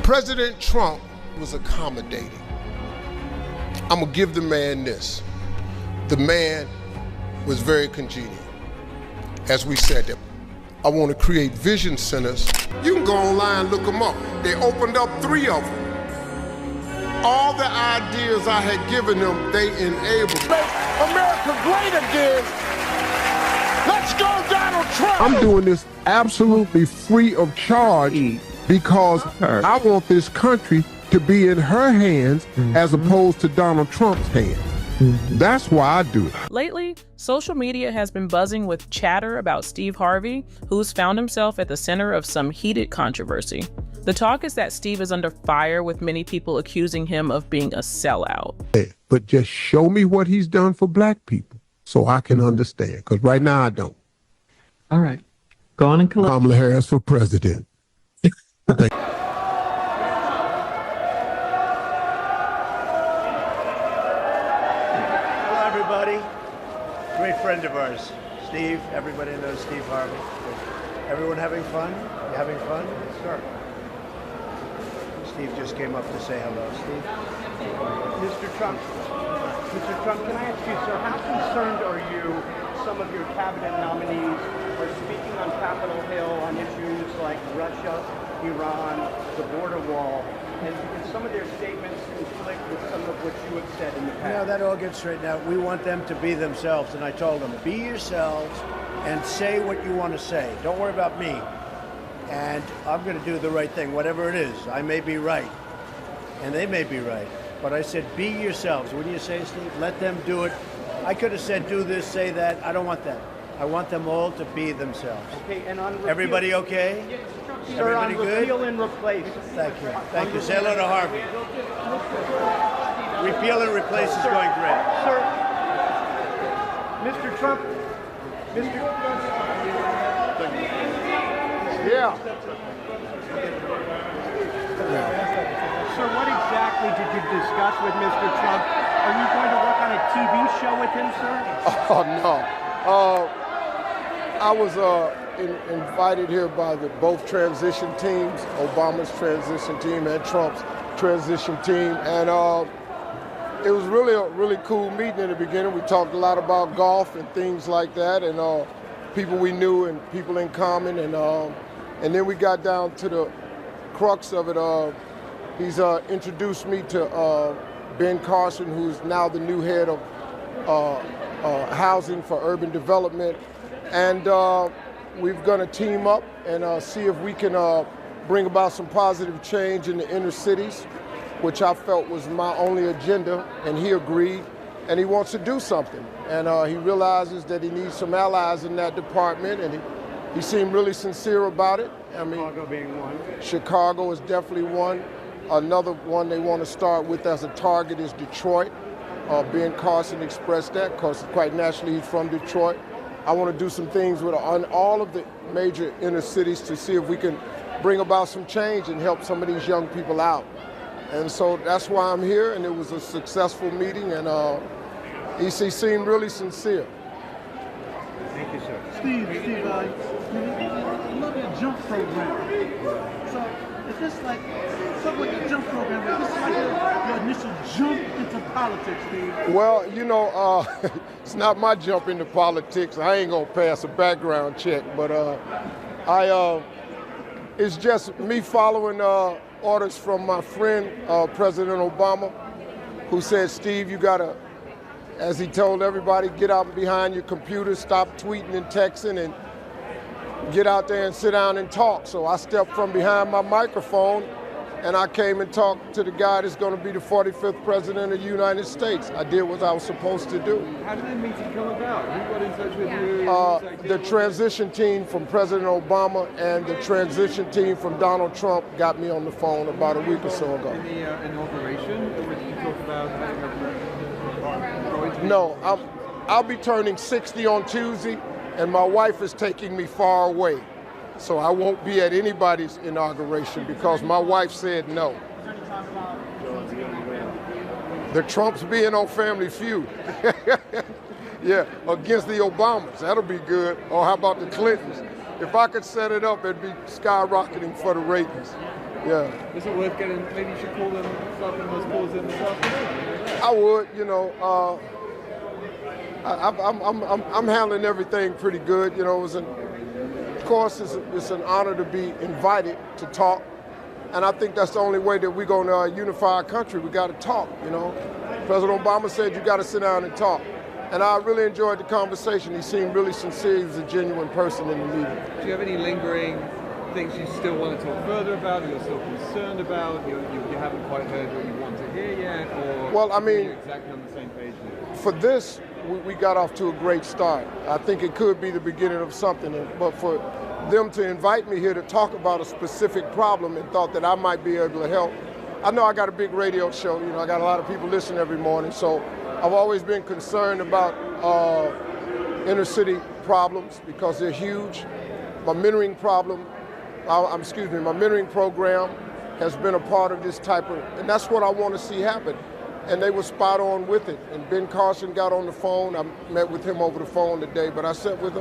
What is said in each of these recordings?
President Trump was accommodating. I'm gonna give the man this. The man was very congenial. As we said, I want to create vision centers. You can go online, look them up. They opened up 3 of them. All the ideas I had given them, they enabled. Make America great again. Let's go, Donald Trump. I'm doing this absolutely free of charge because I want this country to be in her hands as opposed to Donald Trump's hands. That's why I do it. Lately, social media has been buzzing with chatter about Steve Harvey, who's found himself at the center of some heated controversy. The talk is that Steve is under fire, with many people accusing him of being a sellout. But just show me what he's done for black people so I can understand, because right now I don't. All right. Go on and collect. Kamala Harris for president. Hello, everybody. Great friend of ours, Steve. Everybody knows Steve Harvey. Everyone having fun? You having fun? Sure. Steve just came up to say hello. Steve? Mr. Trump, can I ask you, sir, how concerned are you some of your cabinet nominees are speaking on Capitol Hill on issues like Russia, Iran, the border wall, and because some of their statements conflict with some of what you have said in the past? You know, that all gets straightened out. We want them to be themselves, and I told them, be yourselves and say what you want to say. Don't worry about me. And I'm going to do the right thing, whatever it is. I may be right, and they may be right. But I said, be yourselves. What do you say, Steve? Let them do it. I could have said, do this, say that. I don't want that. I want them all to be themselves. Okay, and on repeal, everybody okay? Sir, everybody on good? repeal and replace. Thank you. Thank you. Say hello to Harvey. Repeal and replace is going great. Sir, Mr. Trump, Yeah. Sir, what exactly did you discuss with Mr. Trump? Are you going to work on a TV show with him, sir? Oh, no. I was invited here by both transition teams, Obama's transition team and Trump's transition team. And it was really a really cool meeting in the beginning. We talked a lot about golf and things like that, and people we knew and people in common. And then we got down to the crux of it. He's introduced me to Ben Carson, who's now the new head of housing for urban development. And we're going to team up and see if we can bring about some positive change in the inner cities, which I felt was my only agenda, and he agreed, and he wants to do something. And he realizes that he needs some allies in that department, and he seemed really sincere about it. I mean, Chicago being one. Chicago is definitely one. Another one they want to start with as a target is Detroit. Ben Carson expressed that, because quite naturally he's from Detroit. I want to do some things with on all of the major inner cities to see if we can bring about some change and help some of these young people out. And so that's why I'm here, and it was a successful meeting, and he seemed really sincere. Thank you, sir. Steve, I love your jump program. So is this like something like a jump program? Is this like your initial jump into politics, Steve? Well, you know, it's not my jump into politics. I ain't gonna pass a background check, but it's just me following orders from my friend, President Obama, who said, Steve, you gotta, as he told everybody, get out behind your computer, stop tweeting and texting, and get out there and sit down and talk. So I stepped from behind my microphone and I came and talked to the guy that's going to be the 45th president of the United States. I did what I was supposed to do. How did that meeting come about? Who got in touch with you? The transition team from President Obama and the transition team from Donald Trump got me on the phone about a week or so ago. In the inauguration, or did you talk about? No, I'll be turning 60 on Tuesday, and my wife is taking me far away. So I won't be at anybody's inauguration because my wife said no. The Trumps being on Family Feud. Yeah, against the Obamas, that'll be good. Or how about the Clintons? If I could set it up, it'd be skyrocketing for the ratings. Yeah. Is it worth getting? Maybe you should call them, start those calls in this afternoon. I would, you know. I'm handling everything pretty good. You know, of course, it's an honor to be invited to talk, and I think that's the only way that we're going to unify our country. We got to talk. You know, President Obama said you got to sit down and talk, and I really enjoyed the conversation. He seemed really sincere. He was a genuine person in the meeting. Do you have any lingering things you still want to talk further about, or you're still concerned about? You haven't quite heard what you want to hear yet, or well, I mean, you're exactly on the same page now? For this, we got off to a great start. I think it could be the beginning of something, but for them to invite me here to talk about a specific problem and thought that I might be able to help. I know I got a big radio show, you know, I got a lot of people listening every morning, so I've always been concerned about inner city problems because they're huge. My mentoring my mentoring program has been a part of this type of, and that's what I want to see happen. And they were spot on with it. And Ben Carson got on the phone. I met with him over the phone today, but I sat with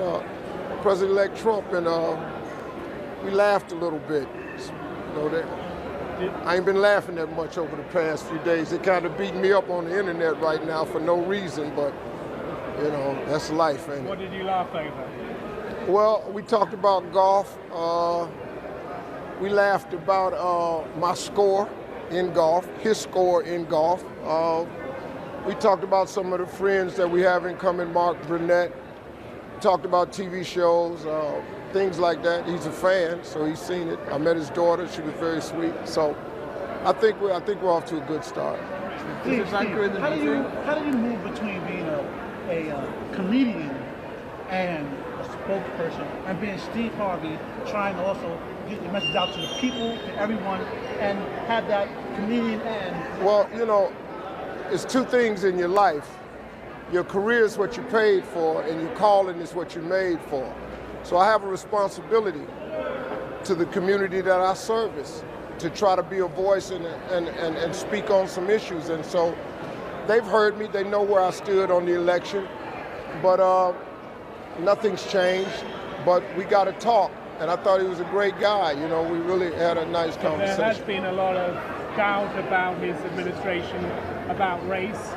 President-elect Trump, and we laughed a little bit. You know, I ain't been laughing that much over the past few days. They kind of beating me up on the internet right now for no reason, but you know, that's life, ain't it? What did you laugh over? Well, we talked about golf. We laughed about my score in golf, his score in golf. We talked about some of the friends that we have in common, Mark Burnett. Talked about TV shows, things like that. He's a fan, so he's seen it. I met his daughter; she was very sweet. So, I think we're off to a good start. Steve, how do you move between being a comedian and a spokesperson, and being Steve Harvey, trying to also get the message out to the people, to everyone, and have that comedian and... Well, you know, it's two things in your life. Your career is what you paid for, and your calling is what you're made for. So I have a responsibility to the community that I service to try to be a voice and speak on some issues. And so they've heard me. They know where I stood on the election. But nothing's changed. But we got to talk. And I thought he was a great guy. You know, we really had a nice conversation. There has been a lot of doubt about his administration, about race.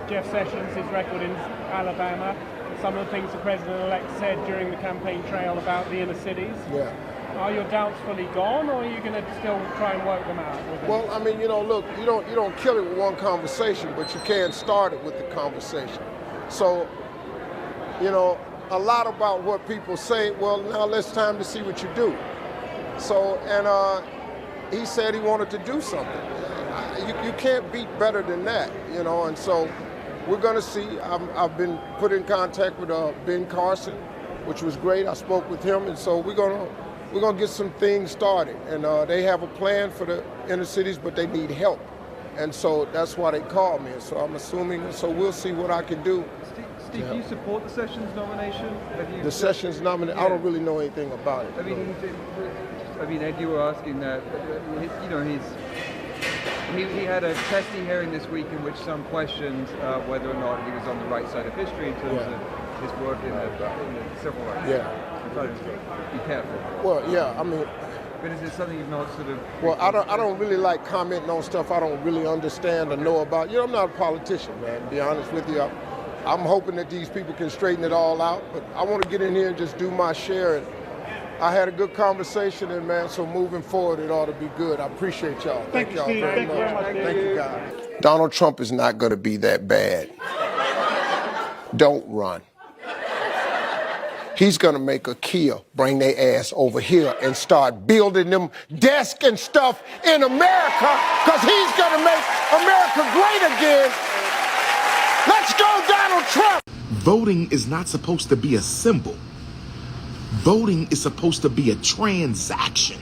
Jeff Sessions, his record in Alabama, some of the things the president-elect said during the campaign trail about the inner cities. Yeah. Are your doubts fully gone, or are you going to still try and work them out with him? Well, I mean, you know, look, you don't kill it with one conversation, but you can start it with the conversation. So, you know, a lot about what people say, well, now it's time to see what you do. So, and he said he wanted to do something. You can't beat better than that, you know, and so we're going to see. I've been put in contact with Ben Carson, which was great. I spoke with him, and so we're gonna get some things started. And they have a plan for the inner cities, but they need help, and so that's why they called me. And so I'm assuming. So we'll see what I can do. Steve, do you support the Sessions nomination? The Sessions nomination? Yeah. I don't really know anything about it. I mean, Ed, you were asking that. You know, he had a testing hearing this week in which some questioned whether or not he was on the right side of history in terms of his work in the civil rights. Yeah. So be careful. Well, yeah, I mean. But is it something you've not sort of... Well, I don't really like commenting on stuff I don't really understand or know about. You know, I'm not a politician, man, to be honest with you. I'm hoping that these people can straighten it all out, but I want to get in here and just do my share. And I had a good conversation, and man, so moving forward, it ought to be good. I appreciate y'all. Thank y'all very much. Thank you, guys. Donald Trump is not going to be that bad. Don't run. He's going to make a Kia bring their ass over here and start building them desks and stuff in America, because he's going to make America great again. Let's go, Donald Trump! Voting is not supposed to be a symbol. Voting is supposed to be a transaction,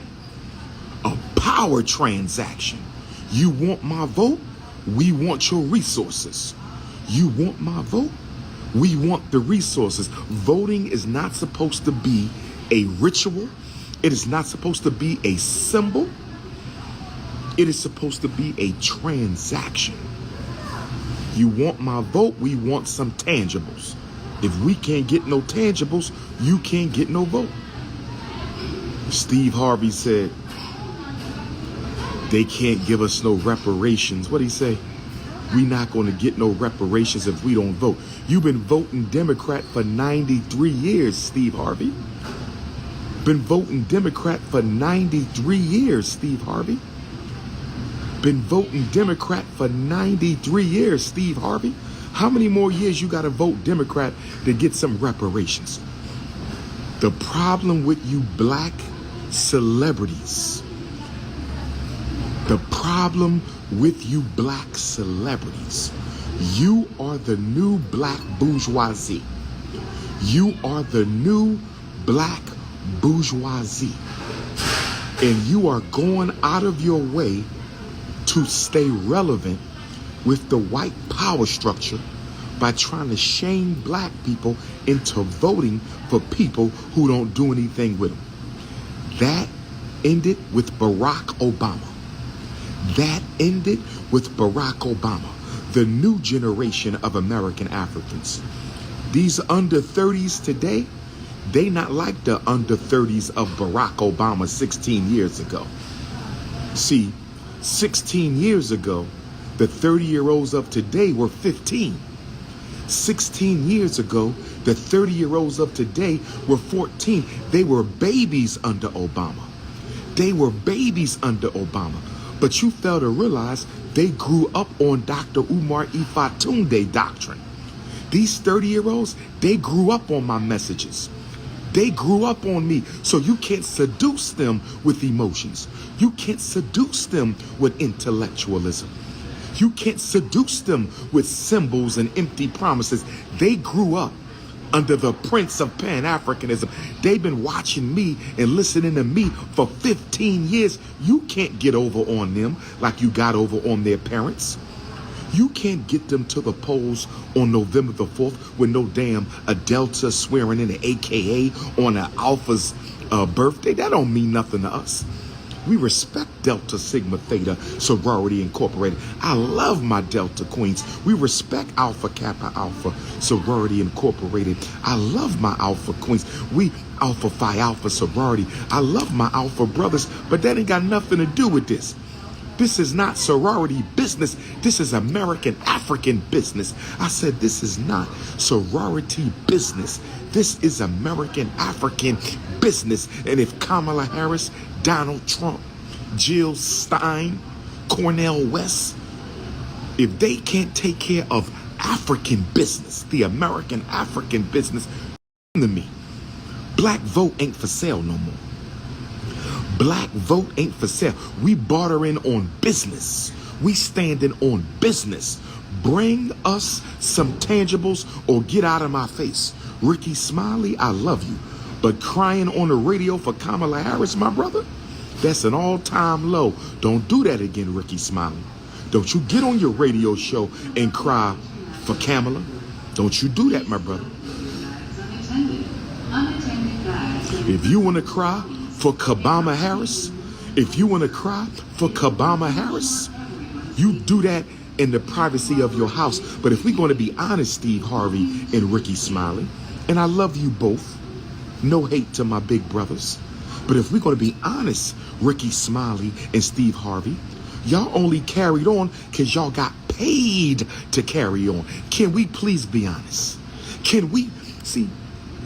a power transaction. You want my vote? We want your resources. You want my vote? We want the resources. Voting is not supposed to be a ritual. It is not supposed to be a symbol. It is supposed to be a transaction. You want my vote? We want some tangibles. If we can't get no tangibles, you can't get no vote. Steve Harvey said, They can't give us no reparations. What'd he say? We not going to get no reparations if we don't vote. You've been voting Democrat for 93 years, Steve Harvey. Been voting Democrat for 93 years, Steve Harvey. Been voting Democrat for 93 years, Steve Harvey. How many more years you got to vote Democrat to get some reparations? The problem with you black celebrities, the problem with you black celebrities, you are the new black bourgeoisie. You are the new black bourgeoisie. And you are going out of your way to stay relevant with the white power structure by trying to shame black people into voting for people who don't do anything with them. That ended with Barack Obama. That ended with Barack Obama, the new generation of American Africans. These under 30s today, they not like the under 30s of Barack Obama 16 years ago. See, 16 years ago, the 30-year-olds of today were 15. 16 years ago, the 30-year-olds of today were 14. They were babies under Obama. They were babies under Obama. But you fail to realize they grew up on Dr. Umar Ifatunde doctrine. These 30-year-olds, they grew up on my messages. They grew up on me. So you can't seduce them with emotions. You can't seduce them with intellectualism. You can't seduce them with symbols and empty promises. They grew up under the prince of Pan-Africanism. They've been watching me and listening to me for 15 years. You can't get over on them like you got over on their parents. You can't get them to the polls on November the 4th with no damn a Delta swearing in an AKA on an Alpha's birthday. That don't mean nothing to us. We respect Delta Sigma Theta Sorority Incorporated. I love my Delta Queens. We respect Alpha Kappa Alpha Sorority Incorporated. I love my Alpha Queens. We Alpha Phi Alpha Sorority. I love my Alpha brothers, but that ain't got nothing to do with this. This is not sorority business. This is American African business. I said this is not sorority business. This is American African business. And if Kamala Harris, Donald Trump, Jill Stein, Cornel West, if they can't take care of African business, the American African business, to me, black vote ain't for sale no more. Black vote ain't for sale. We bartering on business. We standing on business. Bring us some tangibles or get out of my face. Ricky Smiley, I love you. But crying on the radio for Kamala Harris, my brother, that's an all-time low. Don't do that again, Ricky Smiley. Don't you get on your radio show and cry for Kamala. Don't you do that, my brother. If you want to cry for Kabama Harris, if you want to cry for Kabama Harris, you do that in the privacy of your house. But if we're going to be honest, Steve Harvey and Ricky Smiley, and I love you both, no hate to my big brothers, but if we're going to be honest, Ricky Smiley and Steve Harvey, y'all only carried on because y'all got paid to carry on. Can we please be honest? Can we see?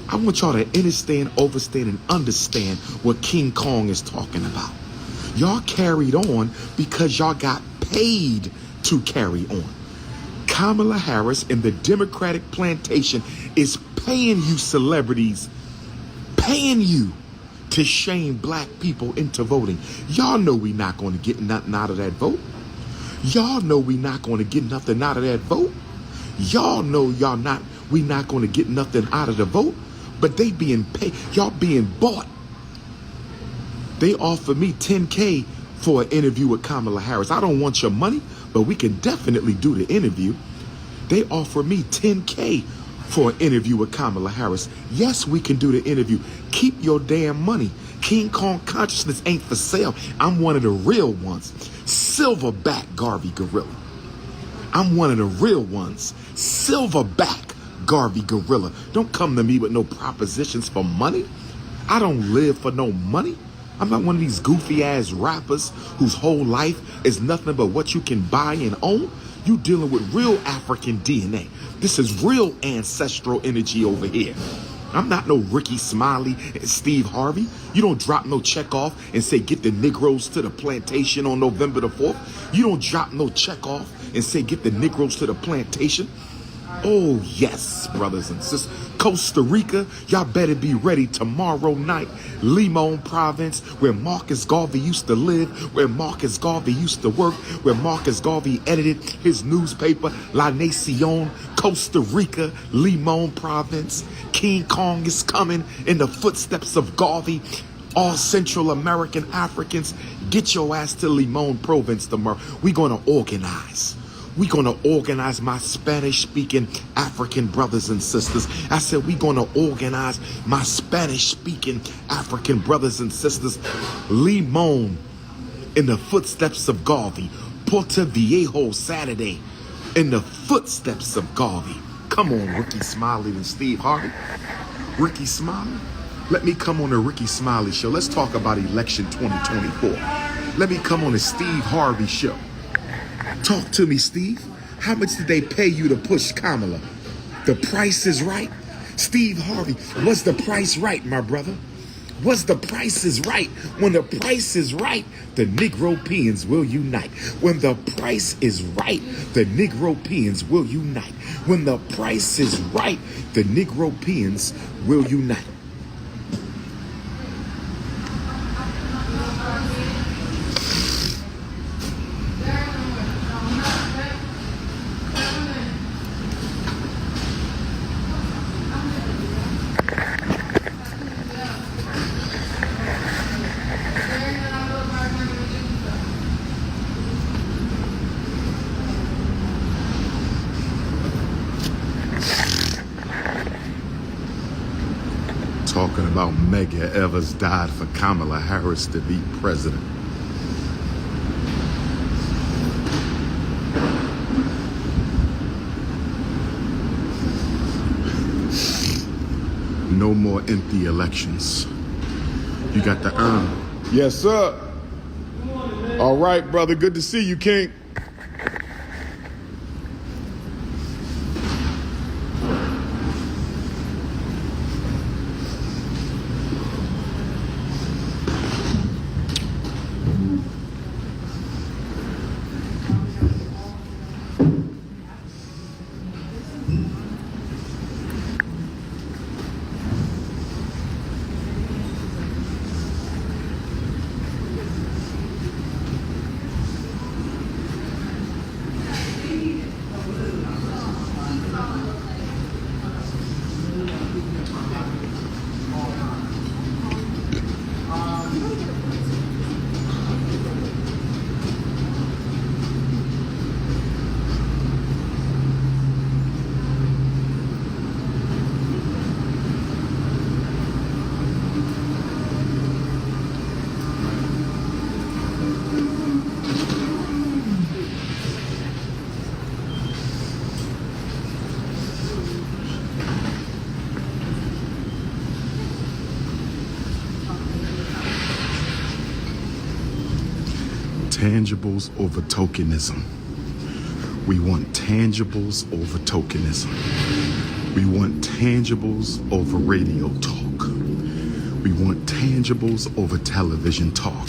I want y'all to understand, overstand, and understand what King Kong is talking about. Y'all carried on because y'all got paid to carry on. Kamala Harris and the Democratic plantation is paying you celebrities, paying you to shame black people into voting. Y'all know we not going to get nothing out of that vote. Y'all know we not going to get nothing out of that vote. Y'all know we not going to get nothing out of the vote. But they being paid, y'all being bought. They offer me $10K for an interview with Kamala Harris. I don't want your money, but we can definitely do the interview. They offer me $10K for an interview with Kamala Harris. Yes, we can do the interview. Keep your damn money. King Kong consciousness ain't for sale. I'm one of the real ones. Silverback Garvey Gorilla. I'm one of the real ones. Silverback Garvey Gorilla. Don't come to me with no propositions for money. I don't live for no money. I'm not one of these goofy ass rappers whose whole life is nothing but what you can buy and own. You dealing with real African DNA. This is real ancestral energy over here. I'm not no Ricky Smiley and Steve Harvey. You don't drop no check off and say get the Negroes to the plantation on November the 4th. You don't drop no check off and say get the Negroes to the plantation. Oh yes, brothers and sisters. Costa Rica, y'all better be ready tomorrow night. Limon province, where Marcus Garvey used to live, where Marcus Garvey used to work, where Marcus Garvey edited his newspaper, La Nacion, Costa Rica, Limon province. King Kong is coming in the footsteps of Garvey. All Central American Africans, get your ass to Limon province tomorrow. We're gonna organize. We're going to organize my Spanish-speaking African brothers and sisters. I said we're going to organize my Spanish-speaking African brothers and sisters. Limon in the footsteps of Garvey. Puerto Viejo Saturday in the footsteps of Garvey. Come on, Ricky Smiley and Steve Harvey. Ricky Smiley? Let me come on the Ricky Smiley show. Let's talk about election 2024. Let me come on the Steve Harvey show. Talk to me, Steve. How much did they pay you to push Kamala? The price is right. Steve Harvey, was the price right, my brother? Was the price is right? When the price is right, the Negropeans will unite. When the price is right, the Negropeans will unite. When the price is right, the Negropeans will unite. Talking about Medgar Evers died for Kamala Harris to be president. No more empty elections. You got to earn them. Yes, sir. All right, brother. Good to see you, King. Tangibles over tokenism. We want tangibles over tokenism. We want tangibles over radio talk. We want tangibles over television talk.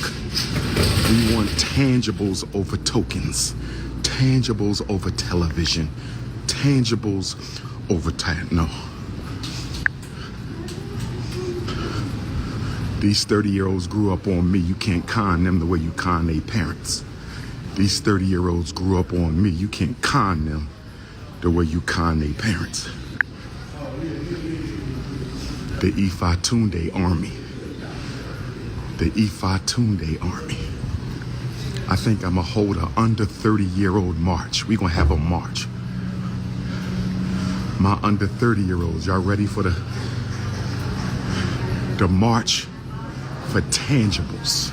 We want tangibles over tokens. Tangibles over television. Tangibles over no. These 30-year-olds grew up on me. You can't con them the way you con their parents. These 30-year-olds grew up on me. You can't con them the way you con their parents. The Ifa Tunde Army. The Ifa Tunde Army. I think I'm going to hold an under 30-year-old march. We're going to have a march. My under 30-year-olds, y'all ready for the march for tangibles?